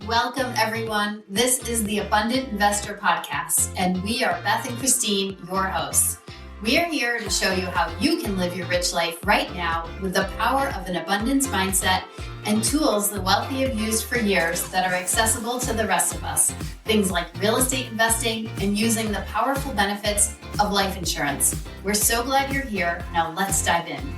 Welcome, everyone. This is the Abundant Investor Podcast, and we are Beth and Christine, your hosts. We are here to show you how you can live your rich life right now with the power of an abundance mindset and tools the wealthy have used for years that are accessible to the rest of us. Things like real estate investing and using the powerful benefits of life insurance. We're so glad you're here. Now let's dive in.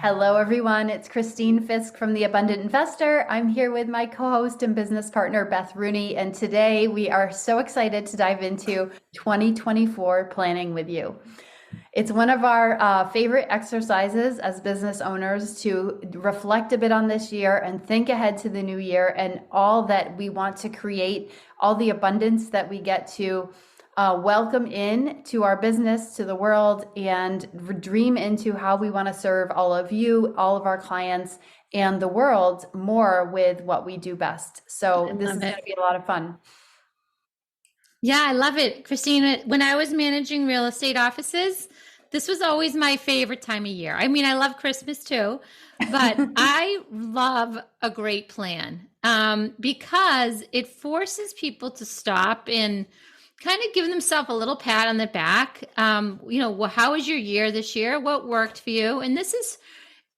Hello, everyone. It's Christine Fisk from The Abundant Investor. I'm here with my co-host and business partner, Beth Rooney. And today we are so excited to dive into 2024 planning with you. It's one of our favorite exercises as business owners to reflect a bit on this year and think ahead to the new year and all that we want to create, all the abundance that we get to welcome in to our business, to the world, and dream into how we want to serve all of you, all of our clients, and the world more with what we do best. So this is going to be a lot of fun. Yeah, I love it. Christine, when I was managing real estate offices, this was always my favorite time of year. I mean, I love Christmas too, but I love a great plan because it forces people to stop and kind of give themselves a little pat on the back. How was your year this year? What worked for you? And this is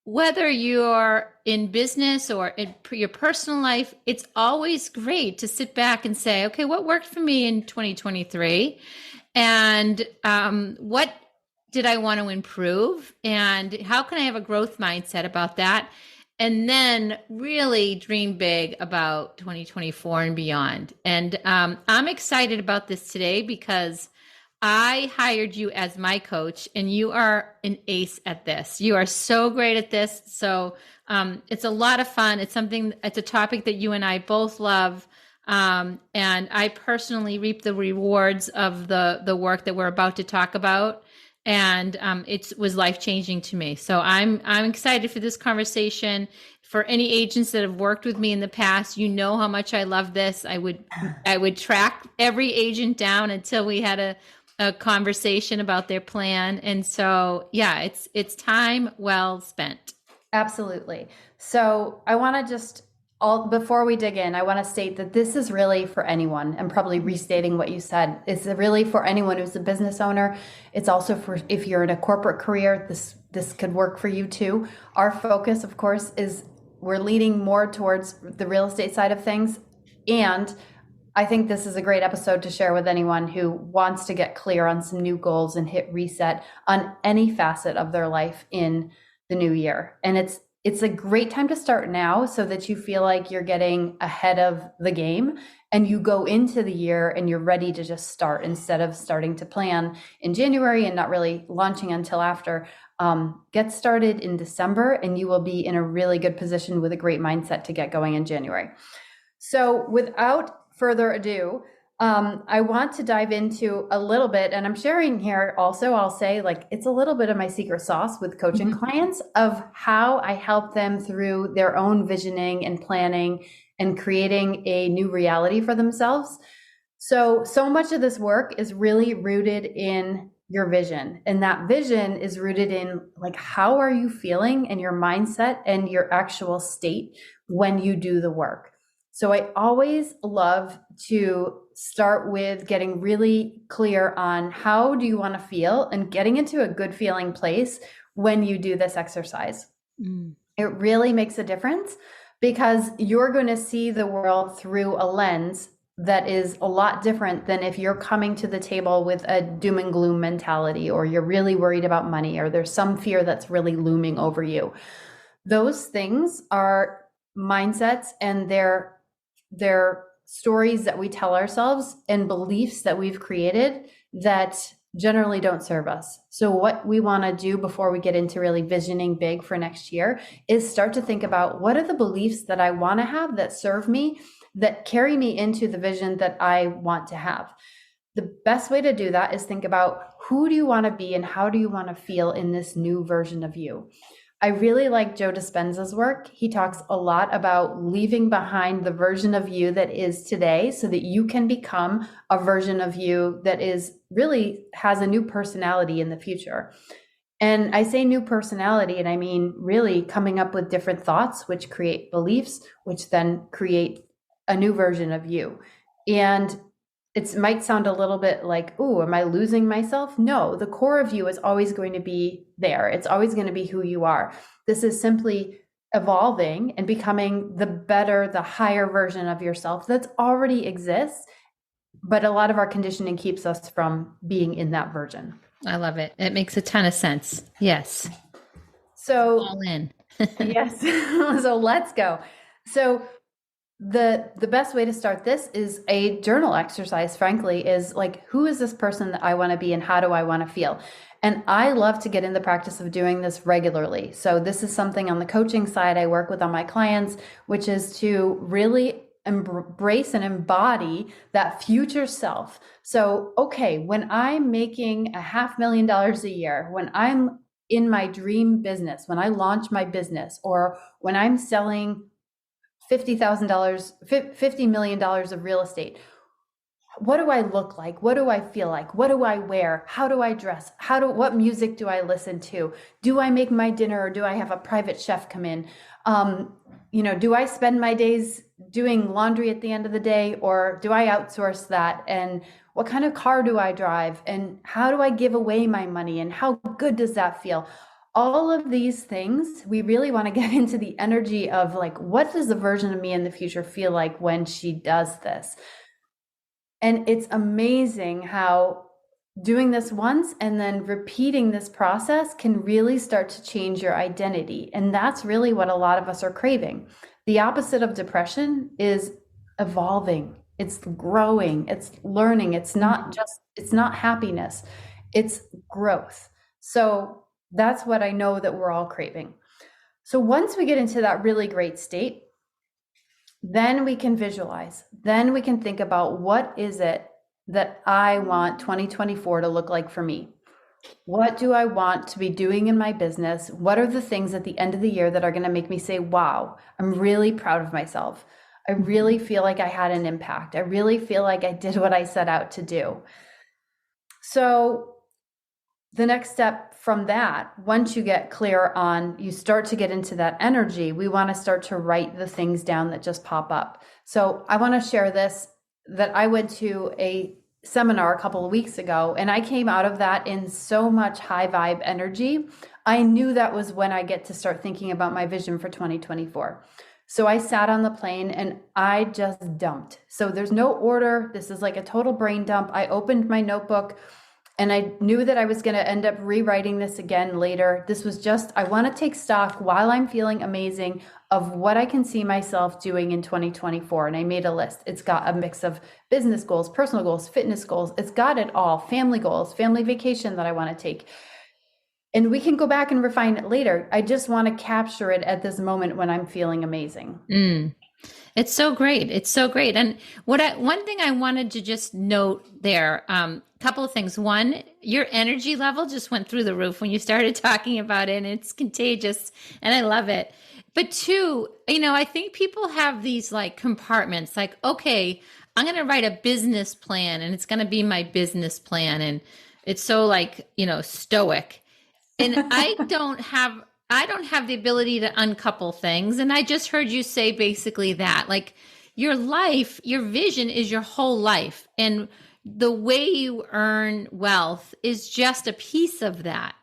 whether you're in business or in your personal life, it's always great to sit back and say, okay, what worked for me in 2023? And what did I want to improve? And how can I have a growth mindset about that? And then really dream big about 2024 and beyond. And I'm excited about this today because I hired you as my coach and you are an ace at this. You are so great at this. So it's a lot of fun. It's a topic that you and I both love. And I personally reap the rewards of the work that we're about to talk about. And it was life-changing to me. So I'm excited for this conversation. For any agents that have worked with me in the past, you know how much I love this. I would track every agent down until we had a conversation about their plan. And so, yeah, it's time well spent. Absolutely. So I want to before we dig in, I want to state that this is really for anyone, and probably restating what you said, it's really for anyone who's a business owner. It's also for if you're in a corporate career, this could work for you too. Our focus, of course, is we're leading more towards the real estate side of things. And I think this is a great episode to share with anyone who wants to get clear on some new goals and hit reset on any facet of their life in the new year. And it's a great time to start now so that you feel like you're getting ahead of the game and you go into the year and you're ready to just start instead of starting to plan in January and not really launching until after. Get started in December and you will be in a really good position with a great mindset to get going in January. So without further ado, I want to dive into a little bit, and I'm sharing here also, I'll say it's a little bit of my secret sauce with coaching clients of how I help them through their own visioning and planning and creating a new reality for themselves. So much of this work is really rooted in your vision. And that vision is rooted in how are you feeling and your mindset and your actual state when you do the work. So I always love to start with getting really clear on how do you want to feel and getting into a good feeling place when you do this exercise. It really makes a difference because you're going to see the world through a lens that is a lot different than if you're coming to the table with a doom and gloom mentality, or you're really worried about money, or there's some fear that's really looming over you. Those things are mindsets, and they're stories that we tell ourselves and beliefs that we've created that generally don't serve us. So what we want to do before we get into really visioning big for next year is start to think about what are the beliefs that I want to have that serve me, that carry me into the vision that I want to have. The best way to do that is think about who do you want to be and how do you want to feel in this new version of you. I really like Joe Dispenza's work. He talks a lot about leaving behind the version of you that is today so that you can become a version of you that is really has a new personality in the future. And I say new personality, and I mean really coming up with different thoughts, which create beliefs, which then create a new version of you. And it might sound a little bit like, oh, am I losing myself? No, the core of you is always going to be there. It's always going to be who you are. This is simply evolving and becoming the better, the higher version of yourself that's already exists. But a lot of our conditioning keeps us from being in that version. I love it. It makes a ton of sense. Yes. So, All in. yes. So let's go. So the best way to start this is a journal exercise, frankly, is like, who is this person that I want to be and how do I want to feel? And I love to get in the practice of doing this regularly. So this is something on the coaching side I work with on my clients, which is to really embrace and embody that future self. So, okay, when I'm making $500,000 a year, when I'm in my dream business, when I launch my business, or when I'm selling $50,000, $50 million of real estate, what do I look like? What do I feel like? What do I wear? How do I dress? What music do I listen to? Do I make my dinner or do I have a private chef come in? Do I spend my days doing laundry at the end of the day, or do I outsource that? And what kind of car do I drive? And how do I give away my money? And how good does that feel? All of these things, we really want to get into the energy of like, what does the version of me in the future feel like when she does this? And it's amazing how doing this once and then repeating this process can really start to change your identity. And that's really what a lot of us are craving. The opposite of depression is evolving, it's growing, it's learning. It's not happiness, it's growth. So that's what I know that we're all craving. So once we get into that really great state, then we can visualize. Then we can think about, what is it that I want 2024 to look like for me? What do I want to be doing in my business? What are the things at the end of the year that are going to make me say, wow, I'm really proud of myself. I really feel like I had an impact. I really feel like I did what I set out to do. So the next step from that, once you get clear on, you start to get into that energy, we want to start to write the things down that just pop up. So I want to share this, that I went to a seminar a couple of weeks ago, and I came out of that in so much high vibe energy. I knew that was when I get to start thinking about my vision for 2024. So I sat on the plane and I just dumped. So there's no order. This is like a total brain dump. I opened my notebook and I knew that I was going to end up rewriting this again later. This was just, I want to take stock while I'm feeling amazing of what I can see myself doing in 2024. And I made a list. It's got a mix of business goals, personal goals, fitness goals. It's got it all. Family goals, family vacation that I want to take. And we can go back and refine it later. I just want to capture it at this moment when I'm feeling amazing. It's so great. It's so great. And one thing I wanted to just note there, couple of things. One, your energy level just went through the roof when you started talking about it, and it's contagious, and I love it. But two, I think people have these like compartments, like, okay, I'm going to write a business plan and it's going to be my business plan. And it's so like, stoic. And I don't have the ability to uncouple things. And I just heard you say basically that, like, your life, your vision is your whole life. And the way you earn wealth is just a piece of that.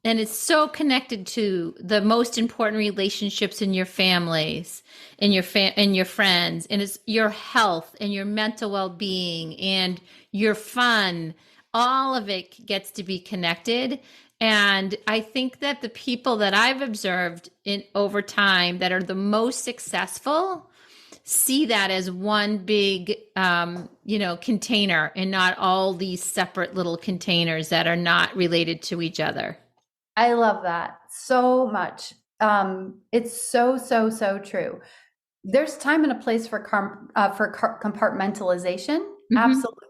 And it's so connected to the most important relationships in your families, in your friends, and it's your health and your mental well-being and your fun. All of it gets to be connected. And I think that the people that I've observed over time that are the most successful see that as one big, container, and not all these separate little containers that are not related to each other. I love that so much. It's so, so, so true. There's time and a place for compartmentalization. Mm-hmm. Absolutely.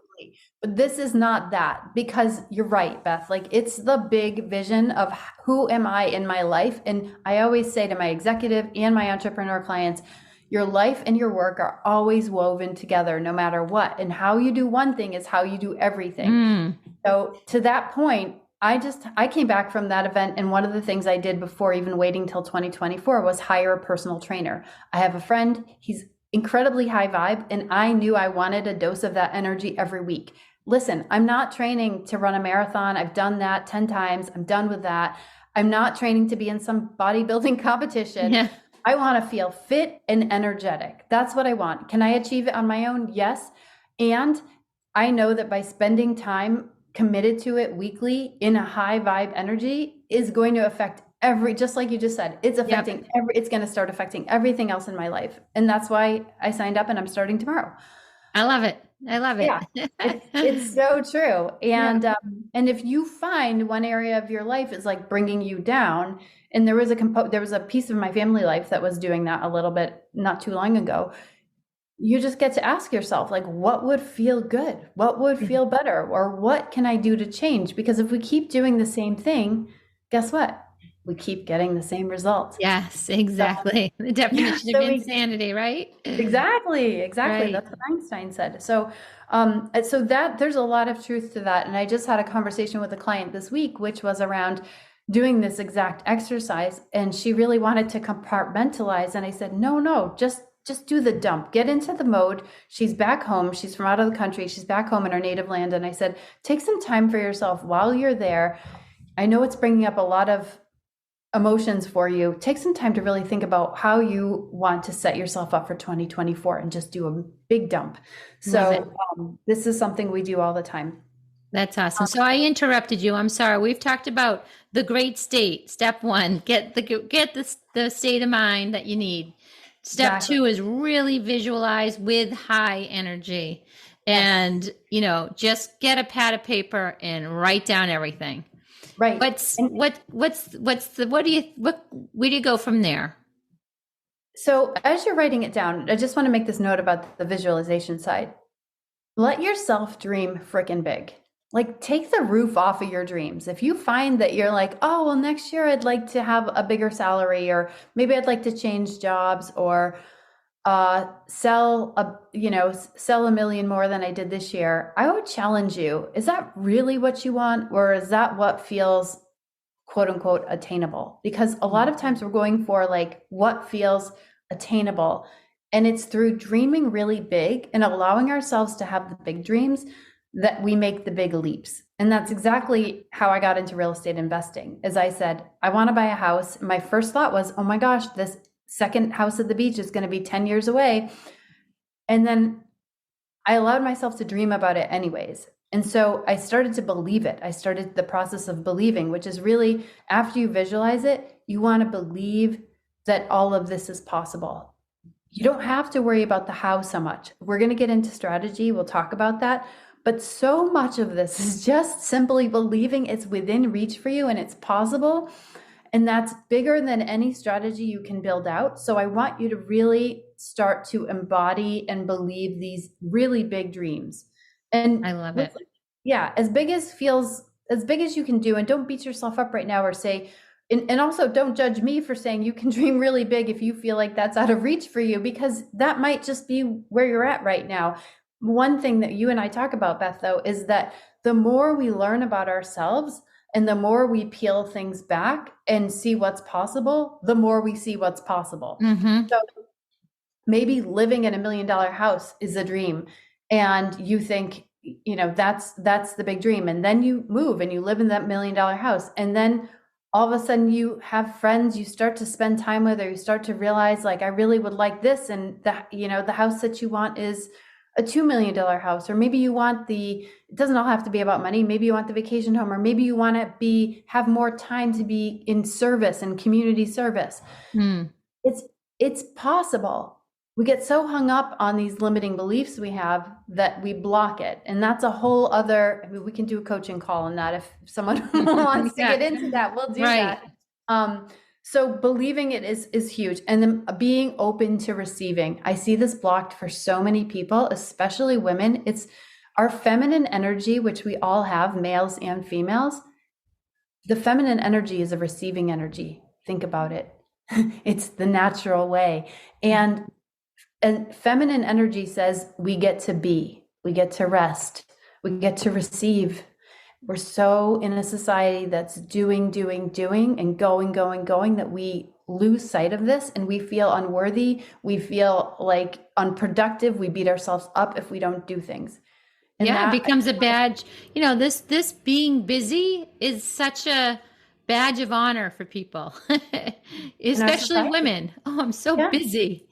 But this is not that, because you're right, Beth. Like, it's the big vision of who am I in my life? And I always say to my executive and my entrepreneur clients, your life and your work are always woven together no matter what. And how you do one thing is how you do everything. Mm. So to that point, I came back from that event, and one of the things I did before even waiting till 2024 was hire a personal trainer. I have a friend, he's incredibly high vibe, and I knew I wanted a dose of that energy every week. Listen, I'm not training to run a marathon. I've done that 10 times. I'm done with that. I'm not training to be in some bodybuilding competition. Yeah. I want to feel fit and energetic. That's what I want. Can I achieve it on my own? Yes. And I know that by spending time committed to it weekly in a high vibe energy is going to affect just like you just said, it's affecting it's going to start affecting everything else in my life. And that's why I signed up, and I'm starting tomorrow. I love it. I love it. Yeah, it's so true. And if you find one area of your life is like bringing you down, and there was a piece of my family life that was doing that a little bit not too long ago, you just get to ask yourself, like, what would feel good? What would feel better? Or what can I do to change? Because if we keep doing the same thing, guess what? We keep getting the same result. Yes, exactly. The definition of insanity, right? Exactly. Right. That's what Einstein said. So that there's a lot of truth to that. And I just had a conversation with a client this week, which was around doing this exact exercise. And she really wanted to compartmentalize. And I said, no, just do the dump, get into the mode. She's back home. She's from out of the country. She's back home in her native land. And I said, take some time for yourself while you're there. I know it's bringing up a lot of emotions for you. Take some time to really think about how you want to set yourself up for 2024 and just do a big dump. So this is something we do all the time. That's awesome. So I interrupted you. I'm sorry. We've talked about the great state. Step 1, get the state of mind that you need. Step 2 is really visualize with high energy, and just get a pad of paper and write down everything. Right. Where do you go from there? So as you're writing it down, I just want to make this note about the visualization side. Let yourself dream freaking big. Like, take the roof off of your dreams. If you find that you're like, oh, well, next year I'd like to have a bigger salary, or maybe I'd like to change jobs, or sell a million more than I did this year, I would challenge you. Is that really what you want? Or is that what feels quote unquote attainable? Because a lot of times we're going for like what feels attainable. And it's through dreaming really big and allowing ourselves to have the big dreams that we make the big leaps. And that's exactly how I got into real estate investing. As I said, I want to buy a house. My first thought was, oh my gosh, this second house at the beach is going to be 10 years away. And then I allowed myself to dream about it anyways. And so I started to believe it. I started the process of believing, which is really, after you visualize it, you want to believe that all of this is possible. You don't have to worry about the how so much. We're going to get into strategy. We'll talk about that. But so much of this is just simply believing it's within reach for you and it's possible. And that's bigger than any strategy you can build out. So I want you to really start to embody and believe these really big dreams. And I love it. Yeah, as big as you can do. And don't beat yourself up right now or say, and also don't judge me for saying you can dream really big if you feel like that's out of reach for you, because that might just be where you're at right now. One thing that you and I talk about, Beth, though, is that the more we learn about ourselves, and the more we peel things back and see what's possible, the more we see what's possible. Mm-hmm. So maybe living in $1 million house is a dream, and you think, that's the big dream. And then you move and you live in that $1 million house. And then all of a sudden you have friends you start to spend time with, or you start to realize, like, I really would like this. And the house that you want is a $2 million house, or maybe you want it doesn't all have to be about money. Maybe you want the vacation home, or maybe you want to have more time to be in service and community service. It's possible. We get so hung up on these limiting beliefs we have that we block it. And that's a whole other, we can do a coaching call on that. If someone wants to get into that, we'll do that. So believing it is huge. And then being open to receiving. I see this blocked for so many people, especially women. Our feminine energy, which we all have, males and females, the feminine energy is a receiving energy. Think about it. It's the natural way. And feminine energy says we get to be, we get to rest, we get to receive. We're so in a society that's doing, and going, that we lose sight of this and we feel unworthy. We feel like unproductive. We beat ourselves up if we don't do things. And Yeah, it that, becomes a badge. You know, this being busy is such a badge of honor for people, in our especially society, women. Oh, I'm so yeah, busy.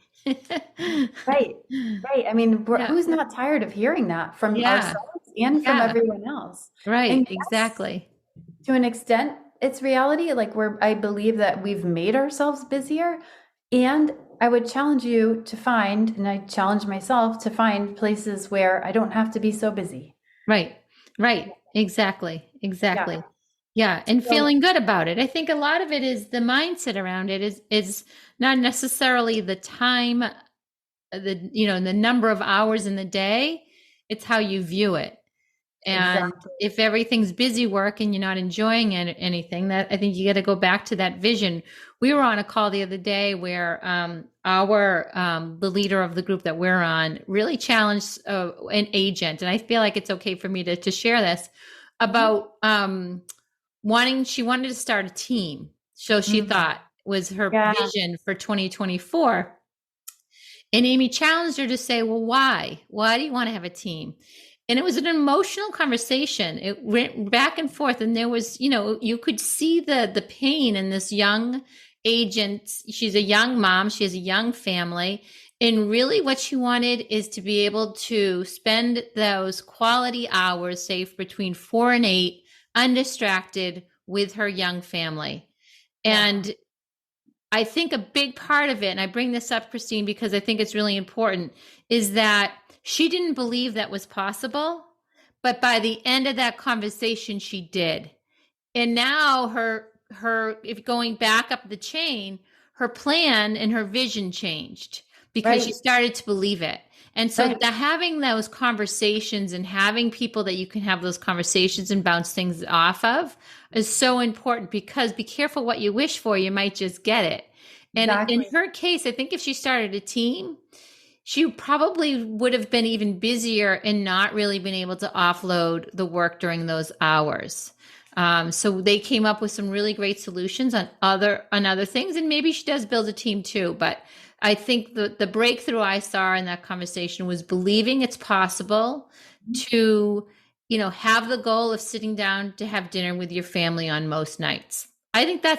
right, right. I mean, Yeah, who's not tired of hearing that from yeah, ourselves and from yeah. everyone else? Right, And yes, exactly. to an extent, it's reality. Like I believe that we've made ourselves busier. And I would challenge you to find, and I challenge myself to find places where I don't have to be so busy. Right, right. Exactly, Yeah. exactly. Yeah, and So feeling good about it. I think a lot of it is the mindset around it is not necessarily the time, the number of hours in the day. It's how you view it. And exactly. if everything's busy work and you're not enjoying anything, that I think you got to go back to that vision. We were on a call the other day where the leader of the group that we're on really challenged an agent, and I feel like it's okay for me to share this Mhm. about she wanted to start a team. So she Mhm. thought was her Yeah. vision for 2024. And Amy challenged her to say, well, why? Why do you want to have a team? And it was an emotional conversation. It went back and forth. And there was, you could see the pain in this young agent. She's a young mom. She has a young family. And really what she wanted is to be able to spend those quality hours, say between 4 and 8, undistracted with her young family. Yeah. And I think a big part of it, and I bring this up, Christine, because I think it's really important, is that she didn't believe that was possible. But by the end of that conversation, she did. And now if going back up the chain, her plan and her vision changed because she Right. started to believe it. And so Right. having those conversations and having people that you can have those conversations and bounce things off of is so important, because be careful what you wish for, you might just get it. And in Exactly. her case, I think if she started a team, she probably would have been even busier and not really been able to offload the work during those hours. So they came up with some really great solutions on other things, and maybe she does build a team too. But I think the breakthrough I saw in that conversation was believing it's possible to, have the goal of sitting down to have dinner with your family on most nights. I think Yeah.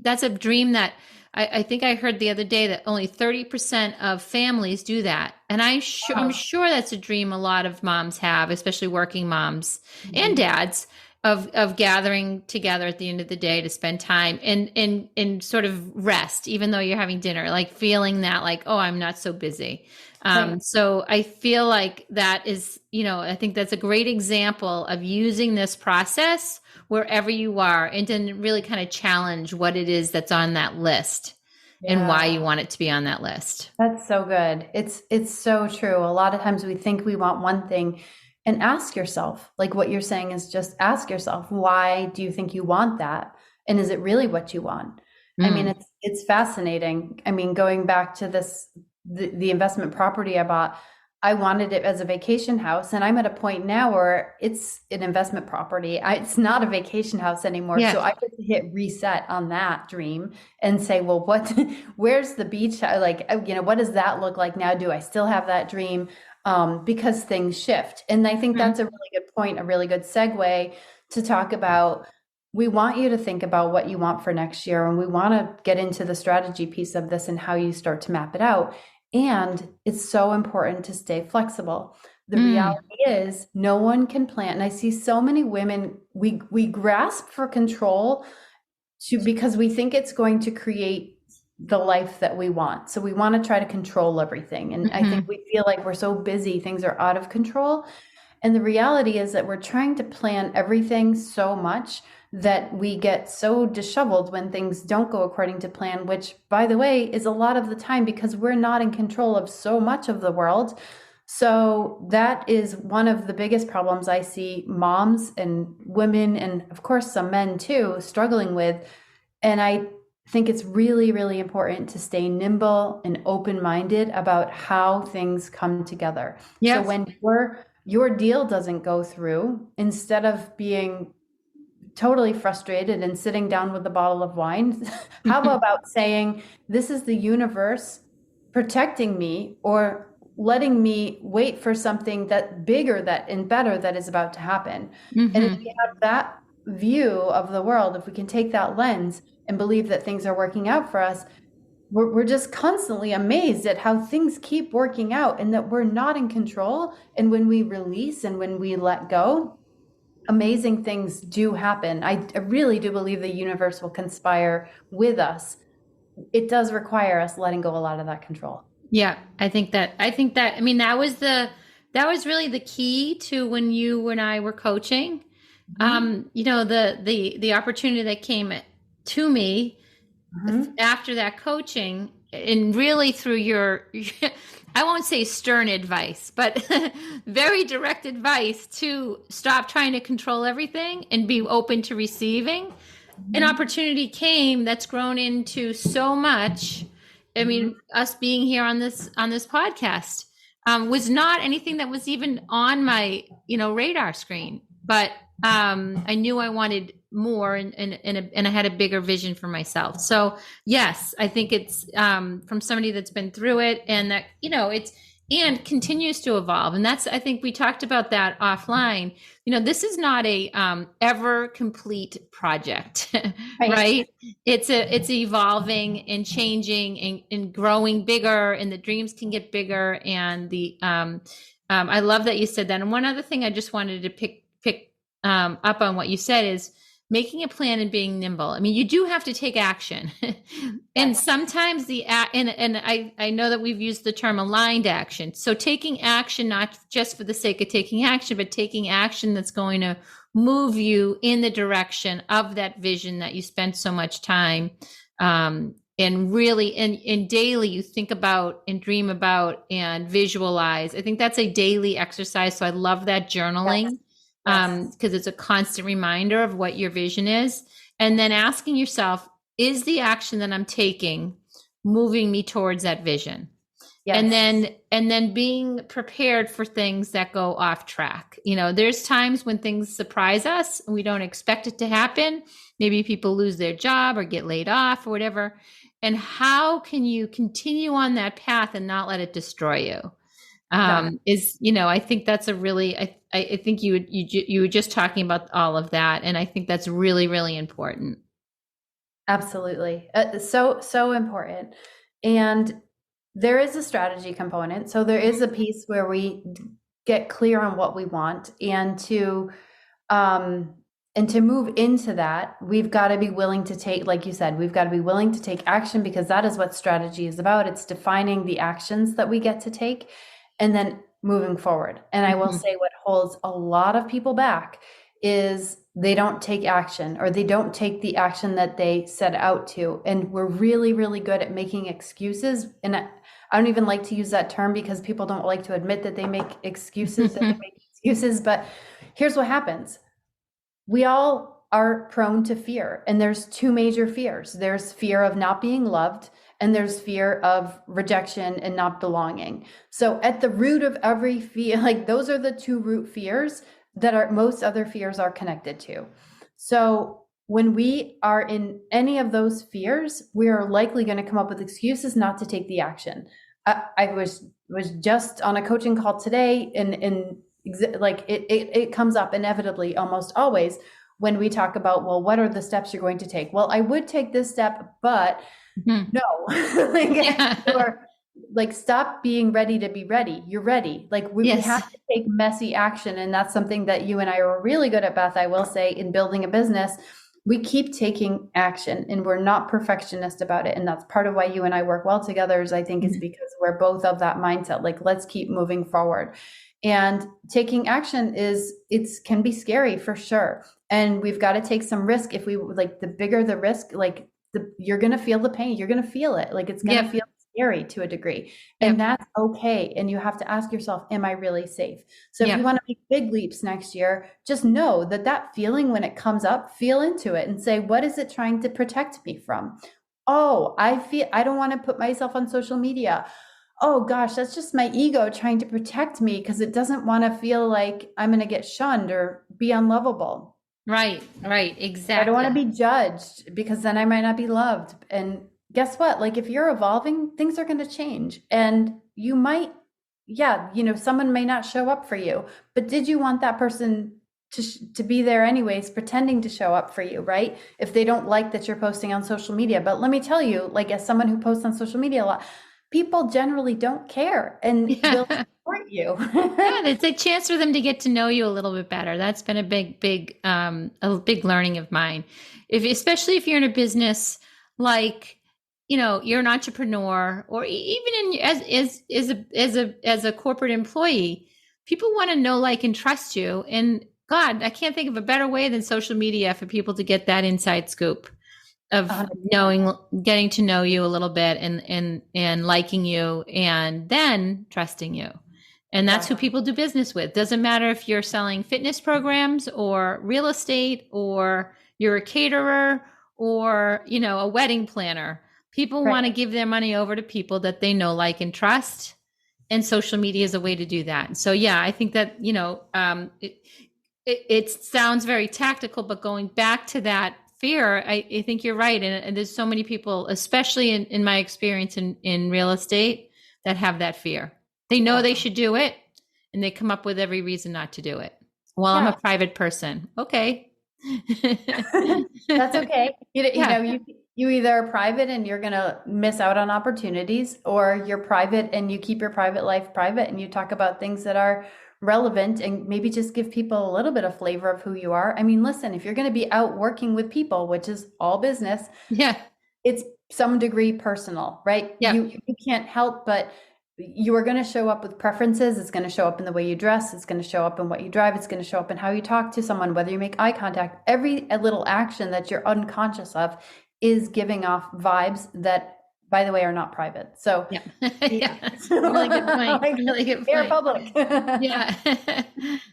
that's a dream that I think I heard the other day that only 30% of families do that. And I'm Wow. sure that's a dream a lot of moms have, especially working moms and Mhm. dads, of gathering together at the end of the day to spend time and sort of rest, even though you're having dinner, like feeling that like, oh, I'm not so busy. Right. So I feel like that is, I think that's a great example of using this process wherever you are, and to really kind of challenge what it is that's on that list and why Yeah. you want it to be on that list. That's so good. It's so true. A lot of times we think we want one thing, and ask yourself, like what you're saying is just ask yourself, why do you think you want that? And is it really what you want? I mean, Mm. it's fascinating. I mean, going back to the investment property I bought, I wanted it as a vacation house, and I'm at a point now where it's an investment property. It's not a vacation house anymore. Yeah. So I get to hit reset on that dream and say, well, where's the beach? Like, what does that look like now? Do I still have that dream? Because things shift. And I think Mhm. that's a really good point, a really good segue to talk about. We want you to think about what you want for next year, and we want to get into the strategy piece of this and how you start to map it out. And it's so important to stay flexible. The Mm. reality is no one can plan. And I see so many women, we grasp for control because we think it's going to create the life that we want. So we want to try to control everything. And I think Mhm. we feel like we're so busy, things are out of control. And the reality is that we're trying to plan everything so much that we get so disheveled when things don't go according to plan, which, by the way, is a lot of the time because we're not in control of so much of the world. So that is one of the biggest problems I see moms and women, and of course some men too, struggling with. And I think it's really, really important to stay nimble and open-minded about how things come together. So Yes. when your deal doesn't go through, instead of being totally frustrated and sitting down with a bottle of wine, how about saying, this is the universe protecting me, or letting me wait for something that bigger, that and better, that is about to happen. And if we Hmm. have that view of the world, if we can take that lens and believe that things are working out for us, we're just constantly amazed at how things keep working out and that we're not in control. And when we release and when we let go, amazing things do happen. I really do believe the universe will conspire with us. It does require us letting go a lot of that control. Yeah, I mean that was really the key to when you and I were coaching. Mhm. The opportunity that came to me Mhm. after that coaching, and really through your I won't say stern advice, but very direct advice to stop trying to control everything and be open to receiving. An Mhm. opportunity came that's grown into so much. I Mhm. mean, us being here on this podcast was not anything that was even on my radar screen, but I knew I wanted more, and I had a bigger vision for myself. So yes, I think it's from somebody that's been through it, and that it's and continues to evolve. And that's, I think we talked about that offline. This is not a ever complete project, Right. right? It's evolving and changing, and growing bigger, and the dreams can get bigger. And I love that you said that. And one other thing I just wanted to pick up on what you said is making a plan and being nimble. I mean, you do have to take action. And Yes. sometimes I know that we've used the term aligned action. So taking action, not just for the sake of taking action, but taking action that's going to move you in the direction of that vision that you spent so much time, and really in daily you think about and dream about and visualize. I think that's a daily exercise. So I love that Yes. journaling, Yes. because it's a constant reminder of what your vision is. And then asking yourself, is the action that I'm taking moving me towards that vision? and Yes. then and then being prepared for things that go off track. There's times when things surprise us and we don't expect it to happen. Maybe people lose their job or get laid off or whatever. And how can you continue on that path and not let it destroy you? No. I think that's a really, I think you were just talking about all of that, and I think that's really, really important. Absolutely. So important. And there is a strategy component. So there is a piece where we get clear on what we want, um and to move into that, we've got to be willing to take, like you said, we've got to be willing to take action, because that is what strategy is about. It's defining the actions that we get to take and then moving forward. And I will Mhm. say what holds a lot of people back is they don't take action, or they don't take the action that they set out to. And we're really, really good at making excuses. And I don't even like to use that term, because people don't like to admit that they make excuses, but here's what happens. We all are prone to fear, and there's two major fears. There's fear of not being loved, and there's fear of rejection and not belonging. So at the root of every fear, like those are the two root fears that are most other fears are connected to. So when we are in any of those fears, we are likely going to come up with excuses not to take the action. I was just on a coaching call today, and like it comes up inevitably almost always when we talk about, well, what are the steps you're going to take? Well, I would take this step, but Mhm. no. Like, Yeah. or like, stop being ready to be ready. You're ready. Like we Yes. have to take messy action. And that's something that you and I are really good at, Beth, I will say, in building a business. We keep taking action, and we're not perfectionist about it. And that's part of why you and I work well together, is I think is Mhm. because we're both of that mindset. Like, let's keep moving forward. And taking action it's can be scary for sure. And we've got to take some risk. If we like, the bigger the risk, like you're going to feel the pain, you're going to feel it, like it's going to Yep. feel scary to a degree. And Yep. that's okay. And you have to ask yourself, am I really safe? So if you Yep. want to make big leaps next year, just know that that feeling, when it comes up, feel into it and say, what is it trying to protect me from? Oh, I don't want to put myself on social media. Oh gosh, that's just my ego trying to protect me because it doesn't want to feel like I'm going to get shunned or be unlovable. Right. Right. I don't want to Exactly. be judged because then I might not be loved. And guess what? Like if you're evolving, things are going to change. And you might, yeah, someone may not show up for you, but did you want that person to be there anyways, pretending to show up for you, right? If they don't like that you're posting on social media. But let me tell you, like as someone who posts on social media a lot, people generally don't care and will Yeah. support you. Yeah, it's a chance for them to get to know you a little bit better. That's been a big learning of mine. Especially if you're in a business like, you're an entrepreneur, or even as a corporate employee, people want to know, like, and trust you. And God, I can't think of a better way than social media for people to get that inside scoop of 100%. getting to know you a little bit, and liking you, and then trusting you. And that's Yeah. who people do business with. Doesn't matter if you're selling fitness programs or real estate, or you're a caterer, or, a wedding planner. People Right. want to give their money over to people that they know, like, and trust. And social media is a way to do that. So yeah, I think that, it sounds very tactical, but going back to that fear, I think you're right. And there's so many people, especially in my experience in real estate, that have that fear. They know Yeah. they should do it, and they come up with every reason not to do it. Well, I'm a Yeah. private person. Okay. That's okay. Yeah. You either are private and you're going to miss out on opportunities, or you're private and you keep your private life private and you talk about things that are relevant and maybe just give people a little bit of flavor of who you are. I mean, listen, if you're going to be out working with people, which is all business, Yeah. it's some degree personal, right? Yeah. You can't help but you are going to show up with preferences. It's going to show up in the way you dress. It's going to show up in what you drive. It's going to show up in how you talk to someone, whether you make eye contact. Every little action that you're unconscious of is giving off vibes that, by the way, are not private. So Yeah. yeah, Yeah. Really good point. like, Really good they're point. public. Yeah. I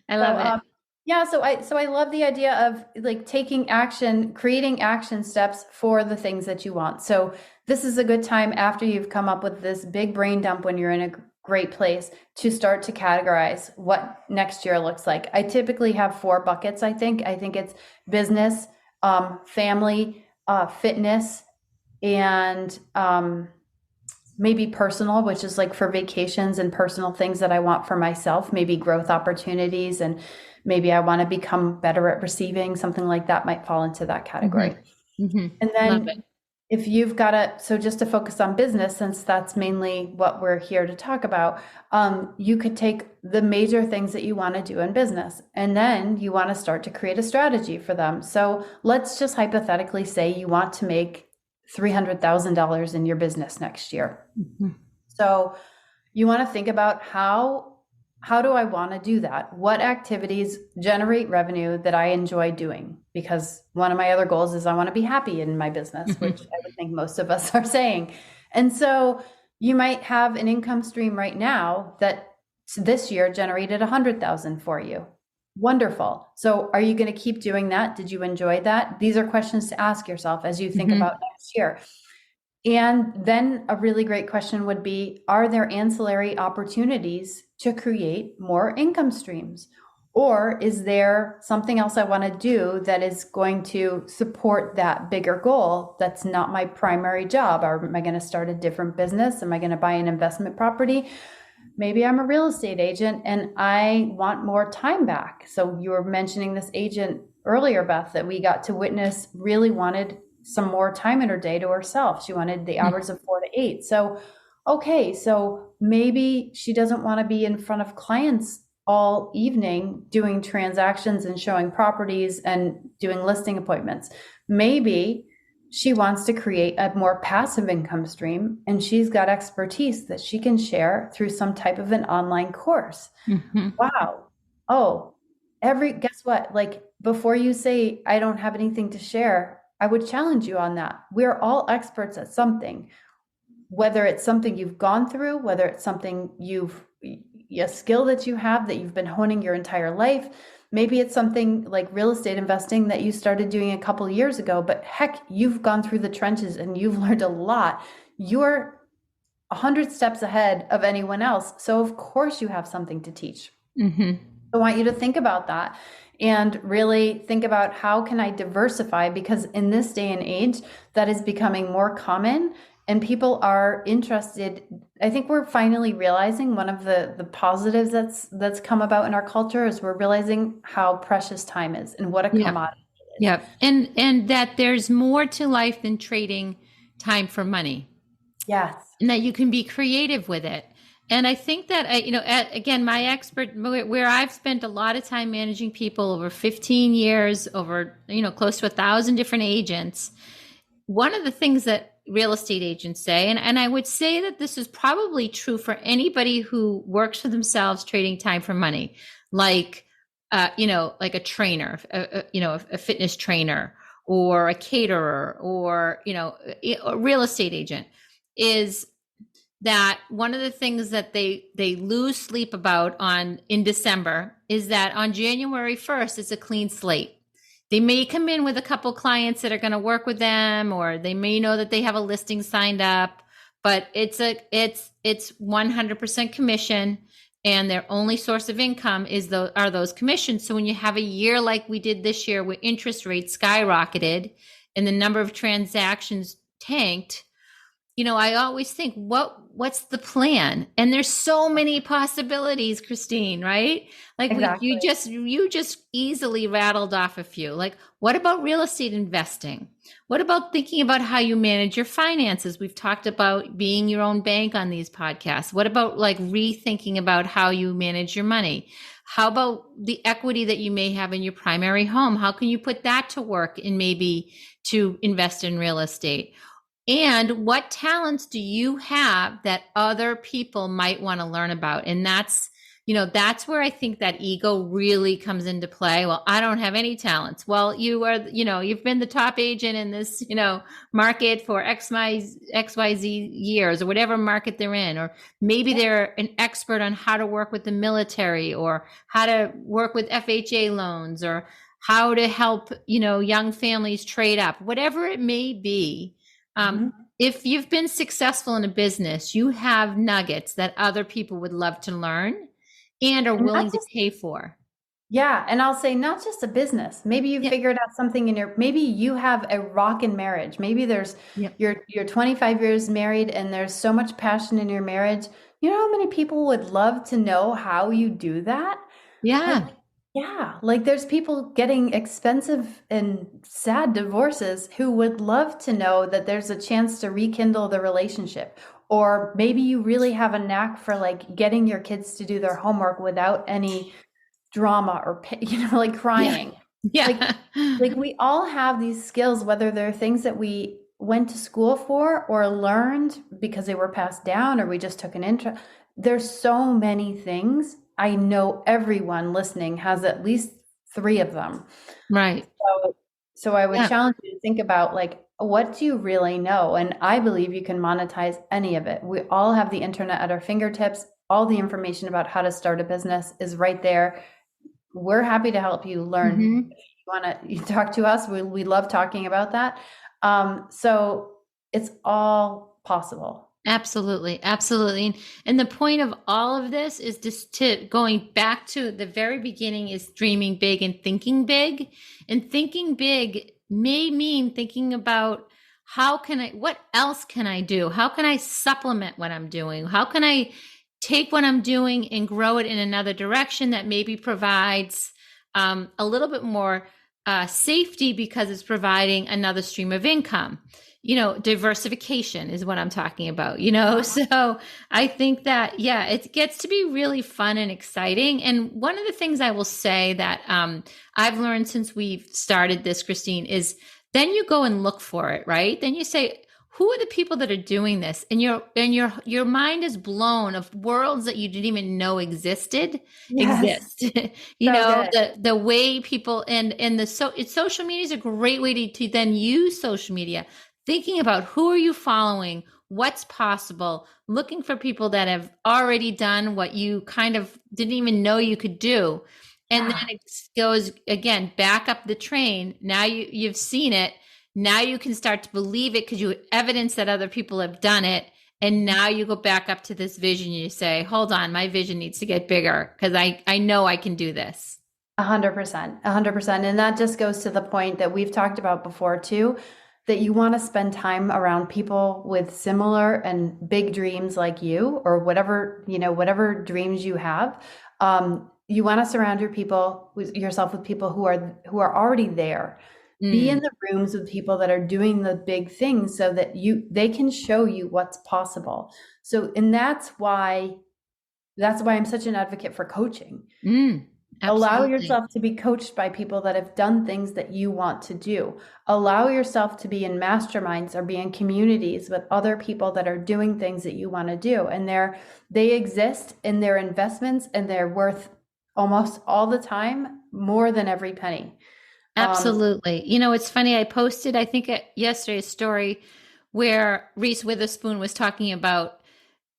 So love it. yeah, so I love the idea of like taking action, creating action steps for the things that you want. So this is a good time after you've come up with this big brain dump, when you're in a great place, to start to categorize what next year looks like. I typically have 4 buckets, I think. I think it's business, family, fitness, and maybe personal, which is like for vacations and personal things that I want for myself, maybe growth opportunities, and maybe I want to become better at receiving, something like that might fall into that category. And Love then it. if you've got so just to focus on business, since that's mainly what we're here to talk about, you could take the major things that you want to do in business, and then you want to start to create a strategy for them. So let's just hypothetically say you want to make $300,000 in your business next year. So you want to think about how do I want to do that? What activities generate revenue that I enjoy doing? Because one of my other goals is I want to be happy in my business, which I would think most of us are saying. And so you might have an income stream right now that this year generated 100,000 for you. Wonderful. So are you going to keep doing that? Did you enjoy that? These are questions to ask yourself as you think about next year. And then a really great question would be, are there ancillary opportunities to create more income streams? Or is there something else I want to do that is going to support that bigger goal that's not my primary job? Or am I going to start a different business? Am I going to buy an investment property? Maybe I'm a real estate agent and I want more time back. So you were mentioning this agent earlier, Beth, that we got to witness, really wanted some more time in her day to herself. She wanted the hours of 4 to 8. So, okay, so maybe she doesn't want to be in front of clients all evening doing transactions and showing properties and doing listing appointments. Maybe she wants to create a more passive income stream, and she's got expertise that she can share through some type of an online course. Wow. Oh, guess what? Like, before you say, I don't have anything to share, I would challenge you on that. We're all experts at something. whether it's something you've gone through, whether it's something a skill that you have that you've been honing your entire life. Maybe it's something like real estate investing that you started doing a couple of years ago, but heck, you've gone through the trenches and you've learned a lot. You're 100 steps ahead of anyone else. So of course you have something to teach. Mm-hmm. I want you to think about that and really think about how can I diversify, because in this day and age that is becoming more common and people are interested. I think we're finally realizing one of the positives that's come about in our culture is we're realizing how precious time is and what a Yeah. commodity it is. Yeah. And that there's more to life than trading time for money, Yes. and that you can be creative with it. And I think that, again, my expert, where I've spent a lot of time managing people over 15 years, over, close to 1,000 different agents. One of the things that real estate agents say, and I would say that this is probably true for anybody who works for themselves trading time for money, like, like a trainer, a fitness trainer or a caterer or, a real estate agent, is that one of the things that they lose sleep about in December is that on January 1st, it's a clean slate. They may come in with a couple clients that are going to work with them, or they may know that they have a listing signed up, but it's 100% commission, and their only source of income are those commissions. So when you have a year like we did this year, where interest rates skyrocketed and the number of transactions tanked, I always think, what's the plan? And there's so many possibilities, Christine, right? Like Exactly. you just easily rattled off a few. Like, what about real estate investing? What about thinking about how you manage your finances? We've talked about being your own bank on these podcasts. What about like rethinking about how you manage your money? How about the equity that you may have in your primary home? How can you put that to work and maybe to invest in real estate? And what talents do you have that other people might want to learn about? And that's where I think that ego really comes into play. Well, I don't have any talents. Well, you've been the top agent in this, market for XYZ years, or whatever market they're in. Or maybe they're an expert on how to work with the military, or how to work with FHA loans, or how to help, young families trade up, whatever it may be. If you've been successful in a business, you have nuggets that other people would love to learn and are willing to pay for. Yeah. And I'll say not just a business. Maybe you figured out something maybe you have a rockin' marriage. Maybe you're 25 years married and there's so much passion in your marriage. You know how many people would love to know how you do that? Yeah. Like there's people getting expensive and sad divorces who would love to know that there's a chance to rekindle the relationship. Or maybe you really have a knack for like getting your kids to do their homework without any drama or like crying. Yeah. Like we all have these skills, whether they're things that we went to school for or learned because they were passed down or we just took an intro. There's so many things. I know everyone listening has at least 3 of them. Right. So I would challenge you to think about like, what do you really know? And I believe you can monetize any of it. We all have the internet at our fingertips. All the information about how to start a business is right there. We're happy to help you learn. Mm-hmm. If you want to talk to us, we love talking about that. So it's all possible. Absolutely. Absolutely. And the point of all of this is just going back to the very beginning, is dreaming big and thinking big. And thinking big may mean thinking about what else can I do? How can I supplement what I'm doing? How can I take what I'm doing and grow it in another direction that maybe provides a little bit more safety, because it's providing another stream of income. Diversification is what I'm talking about, So I think that, it gets to be really fun and exciting. And one of the things I will say that I've learned since we've started this, Christine, is then you go and look for it, right? Then you say, who are the people that are doing this? And your mind is blown of worlds that you didn't even know exist. The way people social media is a great way to then use social media. Thinking about who are you following? what's possible, looking for people that have already done what you kind of didn't even know you could do. And then Yeah. it goes again, back up the train. Now you've seen it. Now you can start to believe it because you evidence that other people have done it. And now you go back up to this vision. You say, hold on, my vision needs to get bigger because I know I can do this. 100%, 100%. And that just goes to the point that we've talked about before too, that you want to spend time around people with similar and big dreams like you, or whatever, whatever dreams you have. You want to surround yourself with people who are already there. Be in Mm, the rooms with people that are doing the big things so that they can show you what's possible. So, and that's why I'm such an advocate for coaching. mm, Allow absolutely. yourself to be coached by people that have done things that you want to do. Allow yourself to be in masterminds or be in communities with other people that are doing things that you want to do. And they exist in their investments, and they're worth almost all the time more than every penny. Um, Absolutely. You know, it's funny. I posted, I think yesterday, a story where Reese Witherspoon was talking about,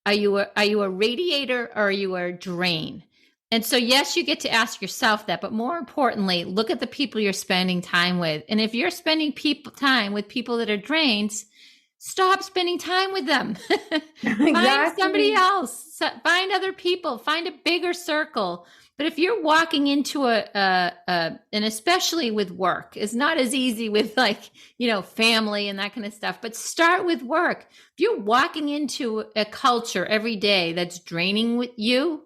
are you a radiator or are you a drain? And so, yes, you get to ask yourself that, but more importantly, look at the people you're spending time with. And if you're spending time with people that are drains, stop spending time with them. Find somebody exactly. else. Find other people. Find a bigger circle. But if you're walking into and especially with work, it's not as easy with family and that kind of stuff. But start with work. If you're walking into a culture every day that's draining with you,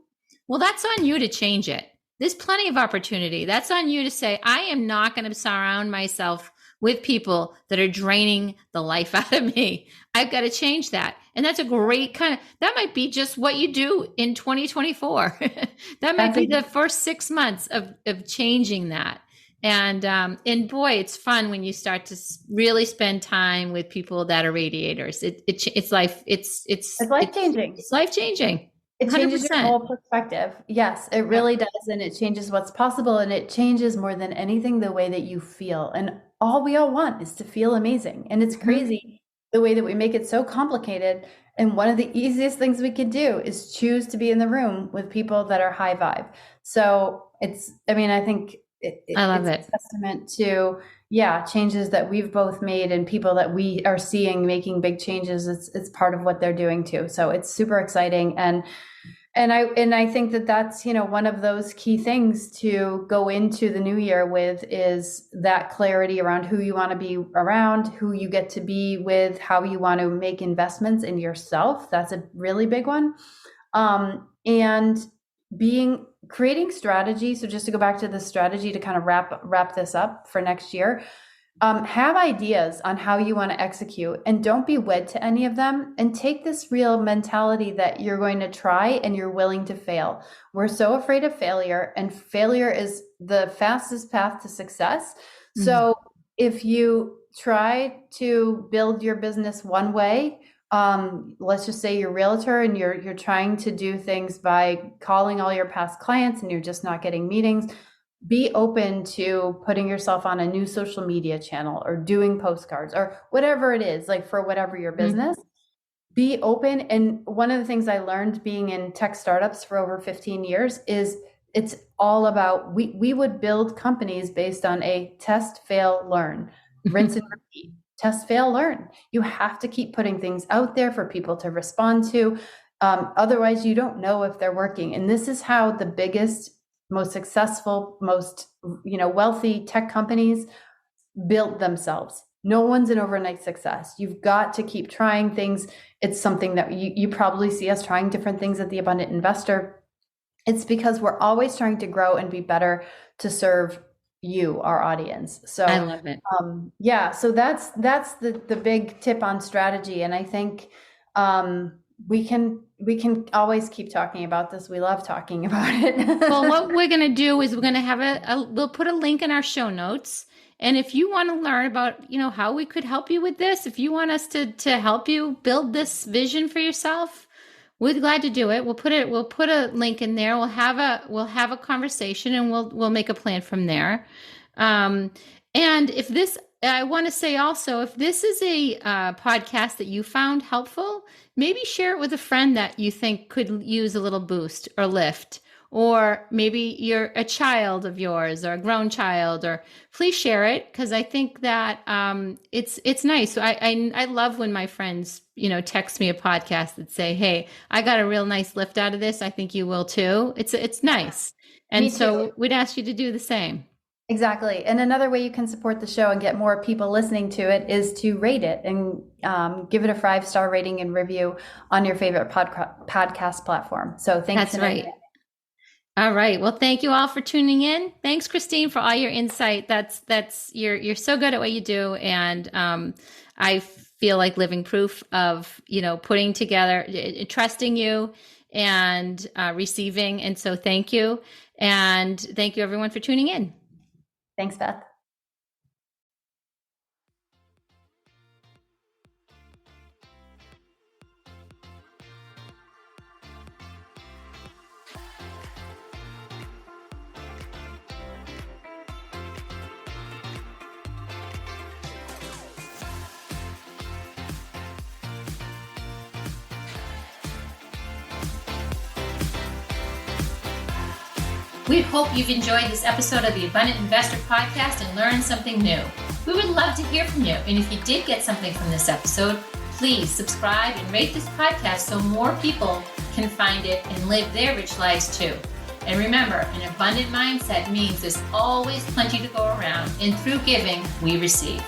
well, that's on you to change it. There's plenty of opportunity. That's on you to say, I am not going to surround myself with people that are draining the life out of me. I've got to change that. And that's a great that might be just what you do in 2024. That might That's be the first 6 months of changing that. And boy, it's fun when you start to really spend time with people that are radiators. It's life. it's life changing. It's life changing. It changes your 100%. whole perspective. Yes, it really does. And it changes what's possible. And it changes more than anything the way that you feel. And all we all want is to feel amazing. And it's Mhm. crazy the way that we make it so complicated. And one of the easiest things we could do is choose to be in the room with people that are high vibe. So I think I love it's it. a testament to, yeah, changes that we've both made and people that we are seeing making big changes. It's part of what they're doing too. So it's super exciting. And I think that that's, one of those key things to go into the new year with, is that clarity around who you want to be around, who you get to be with, how you want to make investments in yourself. That's a really big one. And creating strategy. So just to go back to the strategy to kind of wrap this up for next year, have ideas on how you want to execute, and don't be wed to any of them, and take this real mentality that you're going to try and you're willing to fail. We're so afraid of failure, and failure is the fastest path to success. Mm. So if you try to build your business one way, let's just say you're a realtor and you're trying to do things by calling all your past clients and you're just not getting meetings. Be open to putting yourself on a new social media channel or doing postcards or whatever it is, like for whatever your Mm. business. Be open. And one of the things I learned being in tech startups for over 15 years is it's all about, we would build companies based on a test, fail, learn, rinse and repeat. Test, fail, learn. You have to keep putting things out there for people to respond to. Otherwise, you don't know if they're working. And this is how the biggest, most successful, most wealthy tech companies built themselves. No one's an overnight success. You've got to keep trying things. It's something that you probably see us trying different things at the Abundant Investor. It's because we're always trying to grow and be better to serve you, our audience. I So love it. yeah, so that's the big tip on strategy. And I think we can always keep talking about this. We love talking about Well, it. what we're going to do is we're going to have we'll put a link in our show notes. And if you want to learn about, how we could help you with this, if you want us to help you build this vision for yourself, we're glad to do it. We'll put a link in there. We'll have a conversation and we'll make a plan from there. And if this I want to say also, if this is a podcast that you found helpful, maybe share it with a friend that you think could use a little boost or lift, or maybe you're a child of yours or a grown child, or please share it, because I think that it's nice. So I love when my friends text me a podcast that say, "Hey, I got a real nice lift out of this. I think you will too." It's nice, and Me too. so we'd ask you to do the same. Exactly. And another way you can support the show and get more people listening to it is to rate it and give it a 5-star rating and review on your favorite podcast platform. So thanks That's in right. advance. All right. Well, thank you all for tuning in. Thanks, Christine, for all your insight. That's you're so good at what you do, and I feel like living proof of putting together, trusting you, and receiving. And so, thank you, and thank you everyone for tuning in. Thanks, Beth. We hope you've enjoyed this episode of the Abundant Investor Podcast and learned something new. We would love to hear from you. And if you did get something from this episode, please subscribe and rate this podcast so more people can find it and live their rich lives too. And remember, an abundant mindset means there's always plenty to go around, and through giving, we receive.